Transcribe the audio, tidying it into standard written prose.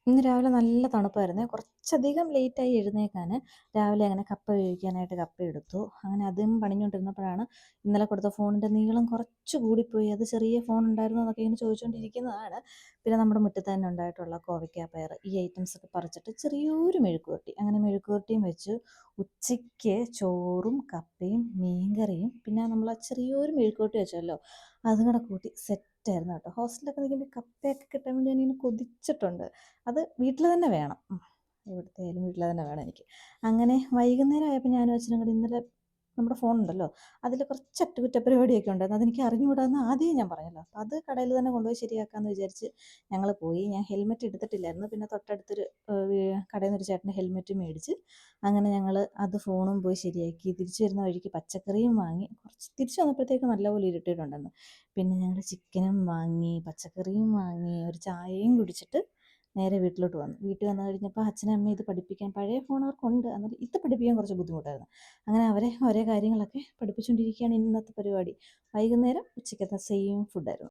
ഇന്ന് രാവിലെ നല്ല തണുപ്പായിരുന്നേ. കുറച്ചധികം ലേറ്റായി എഴുന്നേൽക്കാന്. രാവിലെ അങ്ങനെ കപ്പ വേവിക്കാനായിട്ട് കപ്പ എടുത്തു. അങ്ങനെ അതും പണിഞ്ഞുകൊണ്ടിരുന്നപ്പോഴാണ് ഇന്നലെ കൊടുത്ത ഫോണിൻ്റെ നീളം കുറച്ച് കൂടിപ്പോയി. അത് ചെറിയ ഫോൺ ഉണ്ടായിരുന്നോ എന്നൊക്കെ ഇങ്ങനെ ചോദിച്ചുകൊണ്ടിരിക്കുന്നതാണ്. പിന്നെ നമ്മുടെ മുറ്റത്ത് തന്നെ ഉണ്ടായിട്ടുള്ള കോവയ്ക്ക, പയർ ഈ ഐറ്റംസൊക്കെ പറിച്ചിട്ട് ചെറിയൊരു മെഴുക്ക് പുരട്ടി. അങ്ങനെ മെഴുക്ക് പുരട്ടിയും വെച്ചു. ഉച്ചയ്ക്ക് ചോറും കപ്പയും മീൻകറിയും പിന്നെ നമ്മൾ ആ ചെറിയൊരു മെഴുക്ക് പുരട്ടി വെച്ചല്ലോ അതും കൂടെ കൂട്ടി സെറ്റായിരുന്നു കേട്ടോ. ഹോസ്റ്റലിലൊക്കെ നിൽക്കുമ്പോൾ കപ്പയൊക്കെ കിട്ടാൻ വേണ്ടി ഞാനിങ്ങനെ കൊതിച്ചിട്ടുണ്ട്. അത് വീട്ടിൽ തന്നെ വേണം. എവിടുത്തെ ആയാലും വീട്ടിൽ തന്നെ വേണം എനിക്ക്. അങ്ങനെ വൈകുന്നേരം ആയപ്പോൾ ഞാനും അച്ഛനും കൂടി ഇന്നലെ നമ്മുടെ ഫോണുണ്ടല്ലോ അതിൽ കുറച്ച് അറ്റകുറ്റപ്പരിപാടിയൊക്കെ ഉണ്ടായിരുന്നു. അതെനിക്ക് അറിഞ്ഞുകൂടാന്ന് ആദ്യമേ ഞാൻ പറഞ്ഞല്ലോ. അപ്പോൾ അത് കടയിൽ തന്നെ കൊണ്ടുപോയി ശരിയാക്കാമെന്ന് വിചാരിച്ച് ഞങ്ങൾ പോയി. ഞാൻ ഹെൽമെറ്റ് എടുത്തിട്ടില്ലായിരുന്നു. പിന്നെ തൊട്ടടുത്തൊരു കടയിൽ നിന്നൊരു ചേട്ടൻ്റെ ഹെൽമെറ്റ് മേടിച്ച് അങ്ങനെ ഞങ്ങൾ അത് ഫോണും പോയി ശരിയാക്കി. തിരിച്ചു വരുന്ന വഴിക്ക് പച്ചക്കറിയും വാങ്ങി. കുറച്ച് തിരിച്ചു വന്നപ്പോഴത്തേക്ക് നല്ലപോലെ ഇരുട്ടിയിട്ടുണ്ടെന്ന്. പിന്നെ ഞങ്ങൾ ചിക്കനും വാങ്ങി, പച്ചക്കറിയും വാങ്ങി, ഒരു ചായയും കുടിച്ചിട്ട് നേരെ വീട്ടിലോട്ട് വന്നു. വീട്ടിൽ വന്നു കഴിഞ്ഞപ്പോൾ അച്ഛനും അമ്മയും ഇത് പഠിപ്പിക്കാൻ പഴയ ഫോൺ അവർക്കുണ്ട്. എന്നിട്ട് ഇത് പഠിപ്പിക്കാൻ കുറച്ച് ബുദ്ധിമുട്ടായിരുന്നു. അങ്ങനെ അവരെ ഓരോ കാര്യങ്ങളൊക്കെ പഠിപ്പിച്ചുകൊണ്ടിരിക്കുകയാണ് ഇന്നത്തെ പരിപാടി. വൈകുന്നേരം ഉച്ചക്കത്തെ സെയിം ഫുഡായിരുന്നു.